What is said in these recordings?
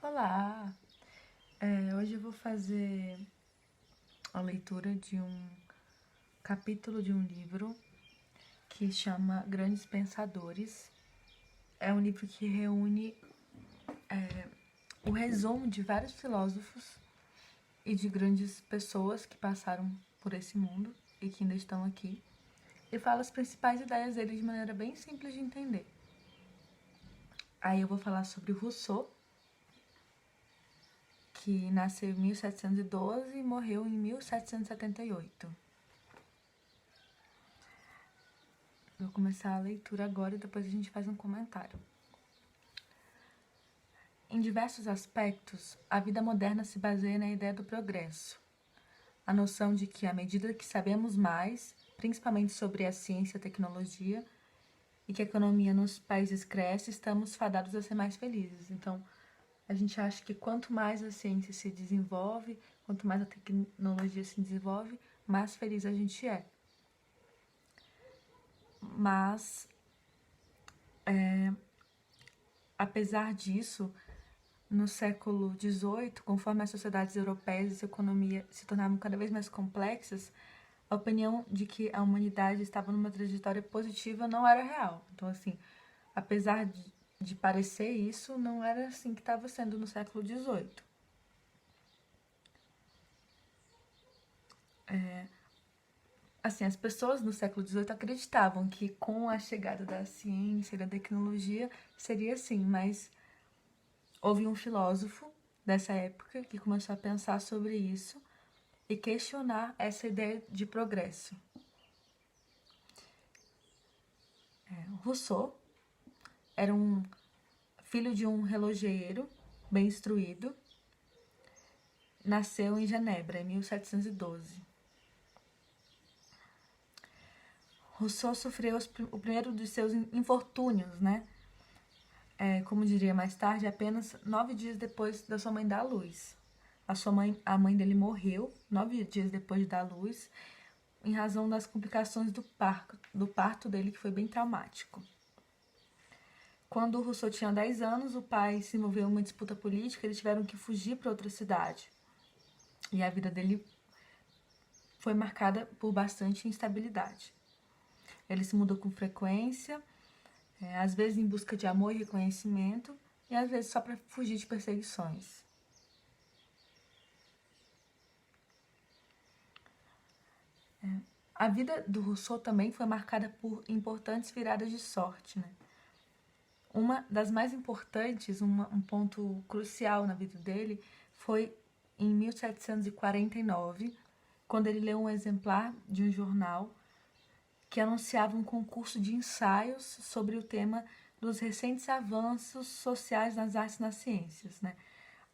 Olá! Hoje eu vou fazer a leitura de um capítulo de um livro que chama Grandes Pensadores. É um livro que reúne o resumo de vários filósofos e de grandes pessoas que passaram por esse mundo e que ainda estão aqui, e fala as principais ideias deles de maneira bem simples de entender. Aí eu vou falar sobre Rousseau, que nasceu em 1712 e morreu em 1778. Vou começar a leitura agora e depois a gente faz um comentário. Em diversos aspectos, a vida moderna se baseia na ideia do progresso. A noção de que, à medida que sabemos mais, principalmente sobre a ciência e a tecnologia, e que a economia nos países cresce, estamos fadados a ser mais felizes. Então, a gente acha que quanto mais a ciência se desenvolve, quanto mais a tecnologia se desenvolve, mais feliz a gente é. Mas, apesar disso, no século XVIII, conforme as sociedades europeias e sua economia se tornavam cada vez mais complexas, a opinião de que a humanidade estava numa trajetória positiva não era real. Então, assim, apesar de parecer isso, não era assim que estava sendo no século XVIII. Assim, as pessoas no século XVIII acreditavam que com a chegada da ciência e da tecnologia seria assim, mas houve um filósofo dessa época que começou a pensar sobre isso e questionar essa ideia de progresso. Rousseau era um filho de um relojoeiro bem instruído, nasceu em Genebra, em 1712. Rousseau sofreu o primeiro dos seus infortúnios, né? Como diria mais tarde, apenas 9 dias depois da sua mãe dar à luz. A mãe dele morreu 9 dias depois de dar à luz, em razão das complicações do parto dele, que foi bem traumático. Quando o Rousseau tinha 10 anos, o pai se envolveu em uma disputa política e eles tiveram que fugir para outra cidade. E a vida dele foi marcada por bastante instabilidade. Ele se mudou com frequência, às vezes em busca de amor e reconhecimento, e às vezes só para fugir de perseguições. A vida do Rousseau também foi marcada por importantes viradas de sorte, né? Uma das mais importantes, um ponto crucial na vida dele, foi em 1749, quando ele leu um exemplar de um jornal que anunciava um concurso de ensaios sobre o tema dos recentes avanços sociais nas artes e nas ciências, né?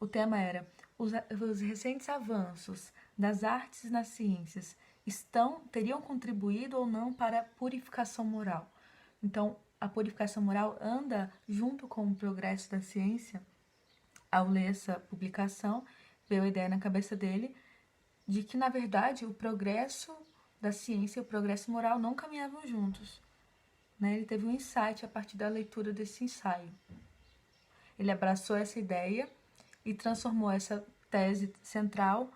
O tema era os recentes avanços das artes e nas ciências teriam contribuído ou não para a purificação moral. Então, a purificação moral anda junto com o progresso da ciência. Ao ler essa publicação, veio a ideia na cabeça dele de que, na verdade, o progresso da ciência e o progresso moral não caminhavam juntos. Ele teve um insight a partir da leitura desse ensaio. Ele abraçou essa ideia e transformou essa tese central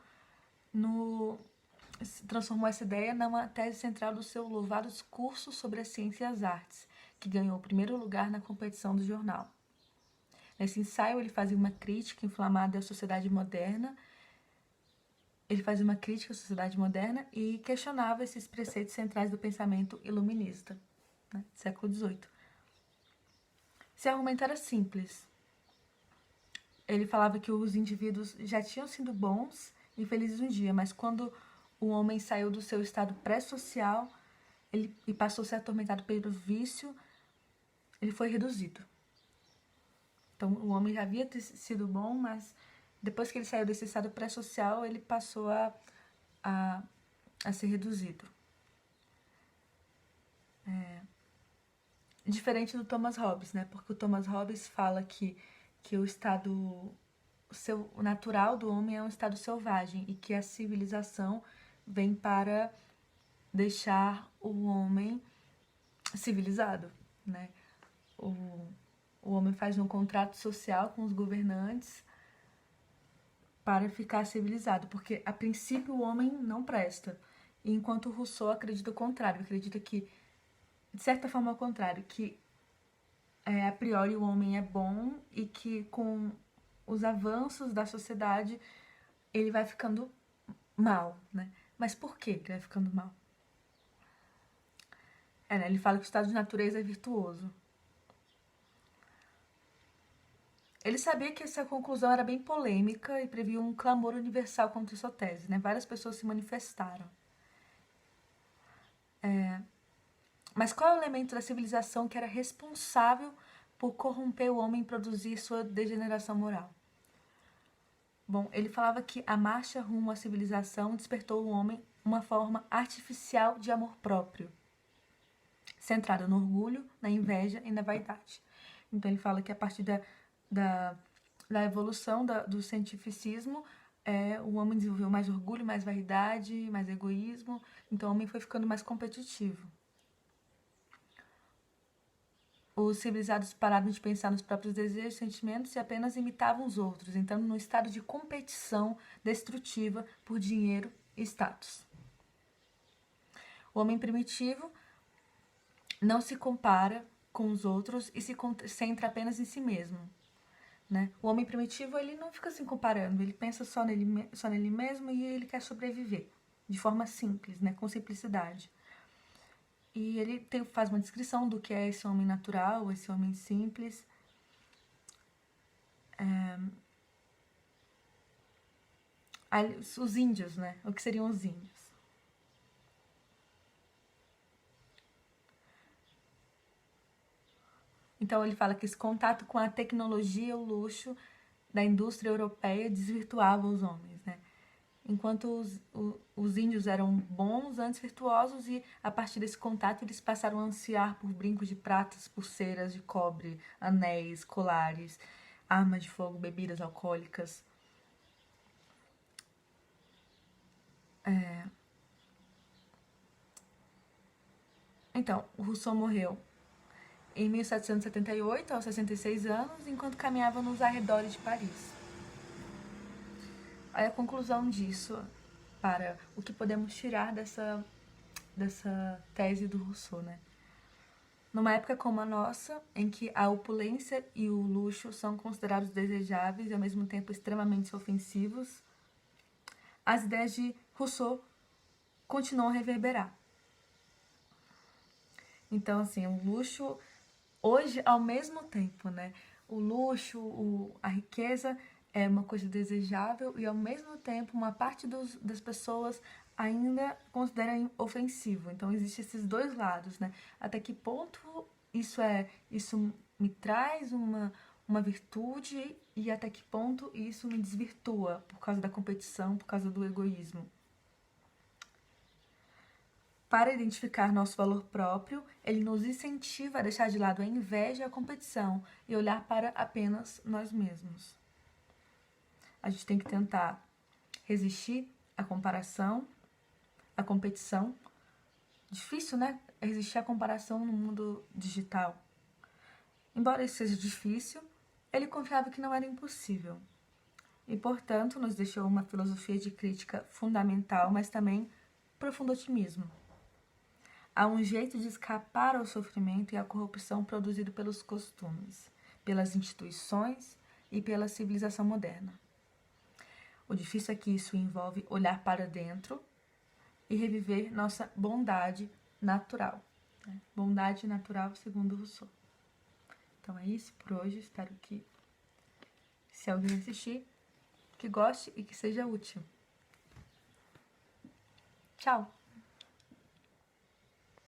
transformou essa ideia numa tese central do seu louvado discurso sobre a ciência e as artes, que ganhou o primeiro lugar na competição do jornal. Nesse ensaio, ele fazia uma crítica inflamada à sociedade moderna. Ele fazia uma crítica à sociedade moderna e questionava esses preceitos centrais do pensamento iluminista, né, do século XVIII. Seu argumento era simples. Ele falava que os indivíduos já tinham sido bons e felizes um dia, mas quando o homem saiu do seu estado pré-social e passou a ser atormentado pelo vício, ele foi reduzido. Então, o homem já havia sido bom, mas depois que ele saiu desse estado pré-social, ele passou a ser reduzido. Diferente do Thomas Hobbes, né? Porque o Thomas Hobbes fala que o estado o natural do homem é um estado selvagem e que a civilização vem para deixar o homem civilizado, né? O homem faz um contrato social com os governantes para ficar civilizado, porque a princípio o homem não presta, enquanto Rousseau acredita o contrário, acredita que, de certa forma, ao contrário, que a priori o homem é bom e que com os avanços da sociedade ele vai ficando mal, né? Mas por que ele vai ficando mal? Né? Ele fala que o estado de natureza é virtuoso. Ele sabia que essa conclusão era bem polêmica e previa um clamor universal contra sua tese, né? Várias pessoas se manifestaram. Mas qual é o elemento da civilização que era responsável por corromper o homem e produzir sua degeneração moral? Bom, ele falava que a marcha rumo à civilização despertou o homem uma forma artificial de amor próprio, centrada no orgulho, na inveja e na vaidade. Então ele fala que a partir da evolução do cientificismo, o homem desenvolveu mais orgulho, mais vaidade, mais egoísmo, então o homem foi ficando mais competitivo. Os civilizados pararam de pensar nos próprios desejos e sentimentos e apenas imitavam os outros, entrando num estado de competição destrutiva por dinheiro e status. O homem primitivo não se compara com os outros e se concentra apenas em si mesmo. Né? O homem primitivo ele não fica se comparando, ele pensa só nele mesmo e ele quer sobreviver de forma simples, né? Com simplicidade. E ele faz uma descrição do que é esse homem natural, esse homem simples. Os índios, né? O que seriam os índios? Então ele fala que esse contato com a tecnologia, o luxo da indústria europeia desvirtuava os homens, né? Enquanto os índios eram bons, antes virtuosos, e a partir desse contato eles passaram a ansiar por brincos de pratas, pulseiras de cobre, anéis, colares, armas de fogo, bebidas alcoólicas. Então, o Rousseau morreu em 1778, aos 66 anos, enquanto caminhava nos arredores de Paris. Aí a conclusão disso, para o que podemos tirar dessa tese do Rousseau, né? Numa época como a nossa, em que a opulência e o luxo são considerados desejáveis e ao mesmo tempo extremamente ofensivos, as ideias de Rousseau continuam a reverberar. Então, assim, o luxo, hoje, ao mesmo tempo, né? O luxo, a riqueza é uma coisa desejável e, ao mesmo tempo, uma parte das pessoas ainda considera ofensivo. Então, existem esses dois lados, né? Até que ponto isso me traz uma virtude e até que ponto isso me desvirtua por causa da competição, por causa do egoísmo. Para identificar nosso valor próprio, ele nos incentiva a deixar de lado a inveja e a competição e olhar para apenas nós mesmos. A gente tem que tentar resistir à comparação, à competição. Difícil, né? Resistir à comparação no mundo digital. Embora isso seja difícil, ele confiava que não era impossível. E, portanto, nos deixou uma filosofia de crítica fundamental, mas também profundo otimismo. Há um jeito de escapar ao sofrimento e à corrupção produzido pelos costumes, pelas instituições e pela civilização moderna. O difícil é que isso envolve olhar para dentro e reviver nossa bondade natural. Né? Bondade natural segundo Rousseau. Então é isso por hoje. Espero que, se alguém assistir, que goste e que seja útil. Tchau!